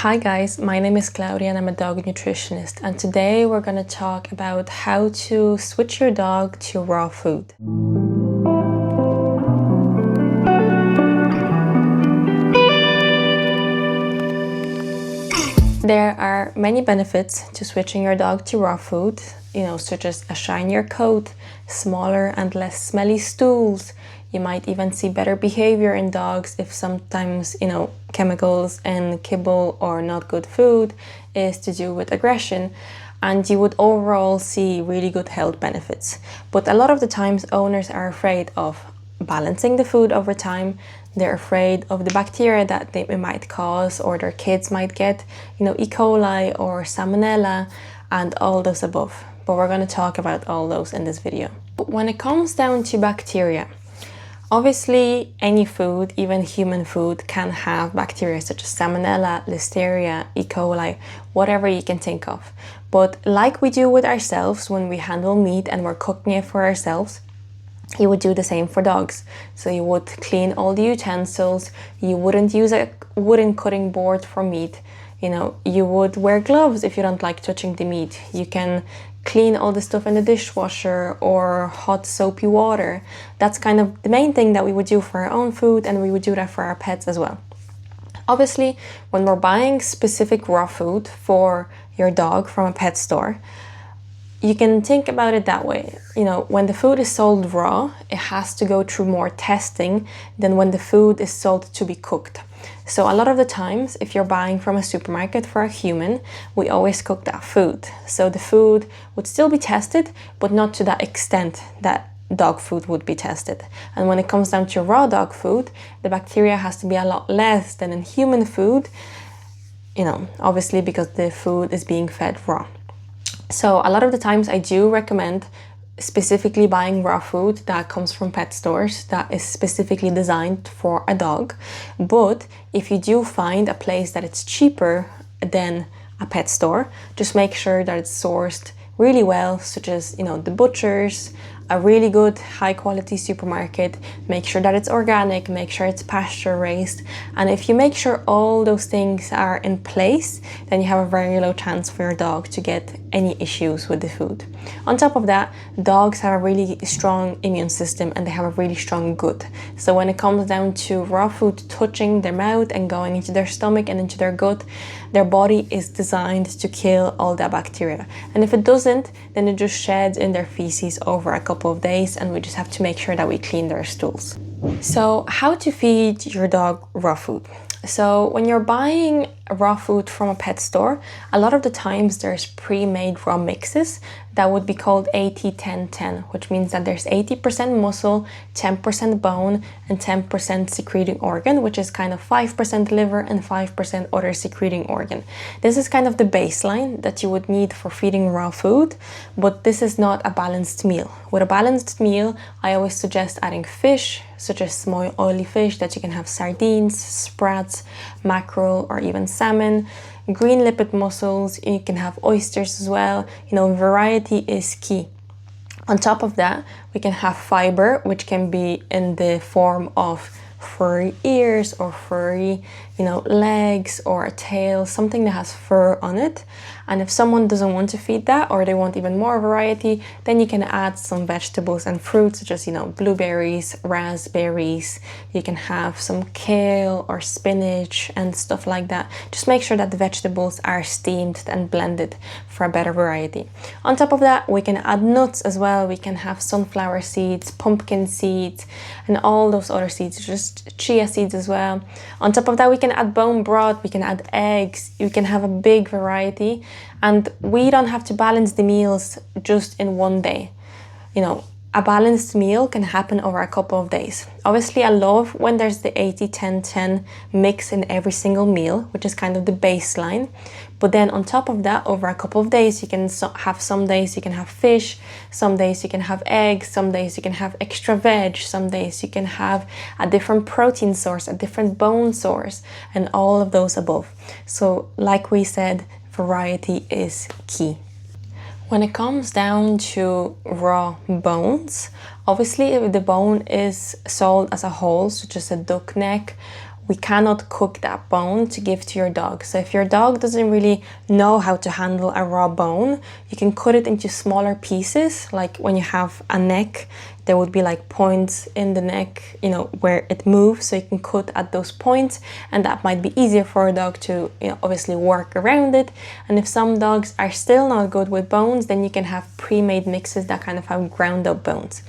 Hi guys, my name is Claudia and I'm a dog nutritionist, and today we're going to talk about how to switch your dog to raw food. There are many benefits to switching your dog to raw food, such as a shinier coat, smaller and less smelly stools. You might even see better behavior in dogs if sometimes, chemicals in kibble or not good food is to do with aggression, and you would overall see really good health benefits. But a lot of the times owners are afraid of balancing the food over time. They're afraid of the bacteria that they might cause or their kids might get, E. coli or Salmonella and all those above. But we're going to talk about all those in this video. When it comes down to bacteria, obviously any food, even human food, can have bacteria such as Salmonella, Listeria, E. coli, whatever you can think of. But like we do with ourselves when we handle meat and we're cooking it for ourselves, you would do the same for dogs. So you would clean all the utensils, you wouldn't use a wooden cutting board for meat, you would wear gloves if you don't like touching the meat. You can clean all the stuff in the dishwasher or hot soapy water. That's kind of the main thing that we would do for our own food, and we would do that for our pets as well. Obviously, when we're buying specific raw food for your dog from a pet store, you can think about it that way. When the food is sold raw, it has to go through more testing than when the food is sold to be cooked. So a lot of the times, if you're buying from a supermarket for a human, we always cook that food. So the food would still be tested, but not to that extent that dog food would be tested. And when it comes down to raw dog food, the bacteria has to be a lot less than in human food, obviously because the food is being fed raw. So a lot of the times I do recommend specifically buying raw food that comes from pet stores that is specifically designed for a dog. But if you do find a place that it's cheaper than a pet store, just make sure that it's sourced really well, such as, the butchers, a really good high quality supermarket. Make sure that it's organic, make sure it's pasture raised. And if you make sure all those things are in place, then you have a very low chance for your dog to get any issues with the food. On top of that, dogs have a really strong immune system and they have a really strong gut. So when it comes down to raw food touching their mouth and going into their stomach and into their gut, their body is designed to kill all that bacteria. And if it doesn't, then it just sheds in their feces over a couple of days, and we just have to make sure that we clean their stools. So how to feed your dog raw food? So when you're buying raw food from a pet store, a lot of the times there's pre-made raw mixes that would be called 80-10-10, which means that there's 80% muscle, 10% bone, and 10% secreting organ, which is kind of 5% liver and 5% other secreting organ. This is kind of the baseline that you would need for feeding raw food, but this is not a balanced meal. With a balanced meal, I always suggest adding fish, such as small oily fish that you can have sardines, sprats, mackerel, or even salmon. Green lipid mussels, you can have oysters as well. Variety is key. On top of that, we can have fiber, which can be in the form of furry ears or furry, legs or a tail, something that has fur on it. And if someone doesn't want to feed that, or they want even more variety, then you can add some vegetables and fruits, such as, blueberries, raspberries. You can have some kale or spinach and stuff like that. Just make sure that the vegetables are steamed and blended for a better variety. On top of that, we can add nuts as well. We can have sunflower seeds, pumpkin seeds, and all those other seeds, just chia seeds as well. On top of that, we can add bone broth, we can add eggs, you can have a big variety. And we don't have to balance the meals just in one day. A balanced meal can happen over a couple of days. Obviously, I love when there's the 80-10-10 mix in every single meal, which is kind of the baseline. But then on top of that, over a couple of days, you can have some days you can have fish, some days you can have eggs, some days you can have extra veg, some days you can have a different protein source, a different bone source, and all of those above. So like we said, variety is key. When it comes down to raw bones, obviously if the bone is sold as a whole, such as a duck neck, we cannot cook that bone to give to your dog. So if your dog doesn't really know how to handle a raw bone, you can cut it into smaller pieces. Like when you have a neck, there would be like points in the neck, you know, where it moves, so you can cut at those points, and that might be easier for a dog to, you know, obviously work around it. And if some dogs are still not good with bones, then you can have pre-made mixes that kind of have ground up bones.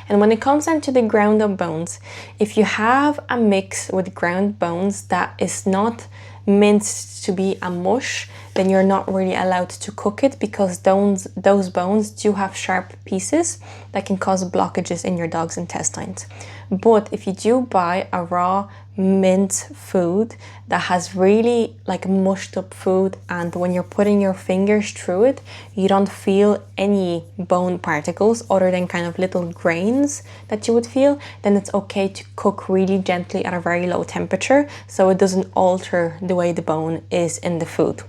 And when it comes down to the ground up bones, if you have a mix with ground bones that is not meant to be a mush, then you're not really allowed to cook it, because those bones do have sharp pieces that can cause blockages in your dog's intestines. But if you do buy a raw mint food that has really like mushed up food, and when you're putting your fingers through it, you don't feel any bone particles other than kind of little grains that you would feel, then it's okay to cook really gently at a very low temperature so it doesn't alter the way the bone is in the food.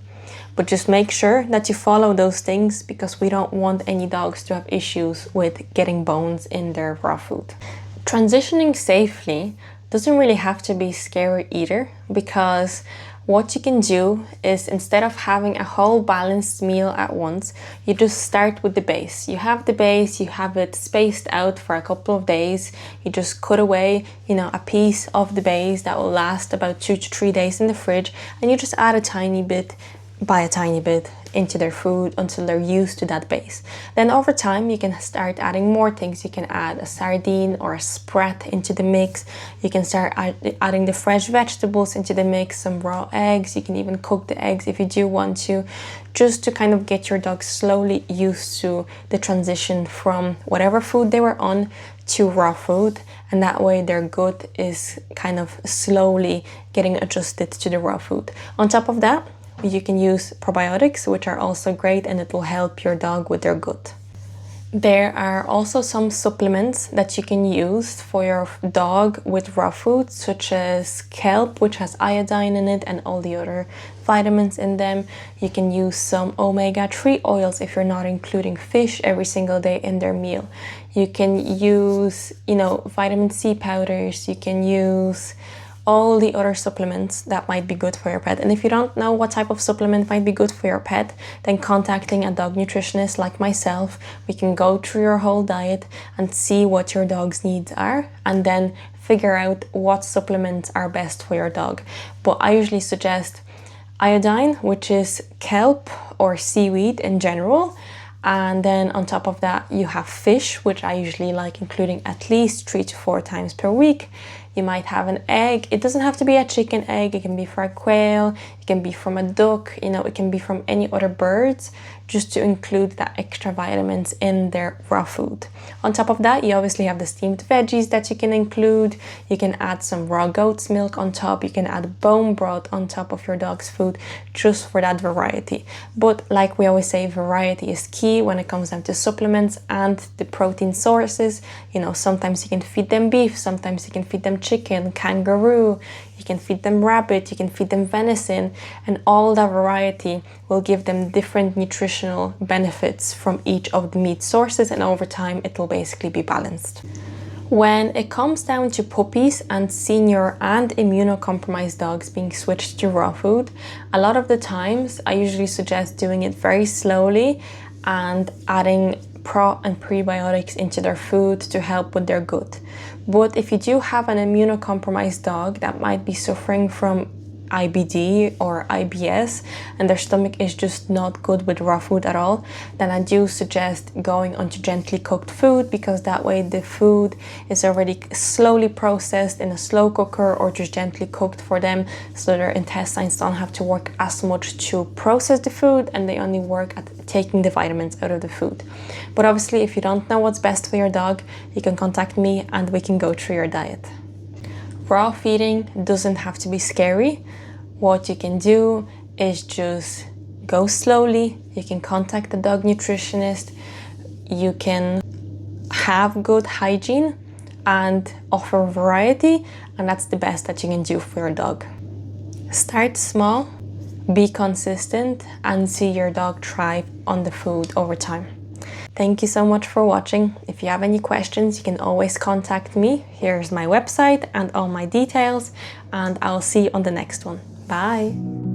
But just make sure that you follow those things, because we don't want any dogs to have issues with getting bones in their raw food. Transitioning safely doesn't really have to be scary either, because what you can do is, instead of having a whole balanced meal at once, you just start with the base. You have the base, you have it spaced out for a couple of days. You just cut away, you know, a piece of the base that will last about 2 to 3 days in the fridge, and you just add a tiny bit by a tiny bit into their food until they're used to that base. Then over time you can start adding more things. You can add a sardine or a sprat into the mix. You can start adding the fresh vegetables into the mix, some raw eggs. You can even cook the eggs if you do want to, just to kind of get your dog slowly used to the transition from whatever food they were on to raw food, and that way their gut is kind of slowly getting adjusted to the raw food. On top of that, you can use probiotics, which are also great, and it will help your dog with their gut. There are also some supplements that you can use for your dog with raw food, such as kelp, which has iodine in it and all the other vitamins in them. You can use some omega-3 oils if you're not including fish every single day in their meal. You can use, you know, vitamin C powders. You can use all the other supplements that might be good for your pet. And if you don't know what type of supplement might be good for your pet, then contacting a dog nutritionist like myself, we can go through your whole diet and see what your dog's needs are, and then figure out what supplements are best for your dog. But I usually suggest iodine, which is kelp or seaweed in general. And then on top of that, you have fish, which I usually like including at least 3 to 4 times per week. You might have an egg. It doesn't have to be a chicken egg. It can be for a quail. It can be from a duck. You know, it can be from any other birds, just to include that extra vitamins in their raw food. On top of that, you obviously have the steamed veggies that you can include. You can add some raw goat's milk on top. You can add bone broth on top of your dog's food, just for that variety. But like we always say, variety is key when it comes down to supplements and the protein sources. You know, sometimes you can feed them beef, sometimes you can feed them chicken, kangaroo, you can feed them rabbit, you can feed them venison, and all that variety will give them different nutritional benefits from each of the meat sources, and over time it will basically be balanced. When it comes down to puppies and senior and immunocompromised dogs being switched to raw food, a lot of the times I usually suggest doing it very slowly and adding pro and prebiotics into their food to help with their gut. But if you do have an immunocompromised dog that might be suffering from IBD or IBS and their stomach is just not good with raw food at all, then I do suggest going onto gently cooked food, because that way the food is already slowly processed in a slow cooker or just gently cooked for them, so their intestines don't have to work as much to process the food, and they only work at taking the vitamins out of the food. But obviously, if you don't know what's best for your dog, you can contact me and we can go through your diet. Raw feeding doesn't have to be scary. What you can do is just go slowly. You can contact the dog nutritionist. You can have good hygiene and offer variety, and that's the best that you can do for your dog. Start small, be consistent, and see your dog thrive on the food over time. Thank you so much for watching. If you have any questions, you can always contact me. Here's my website and all my details, and I'll see you on the next one. Bye!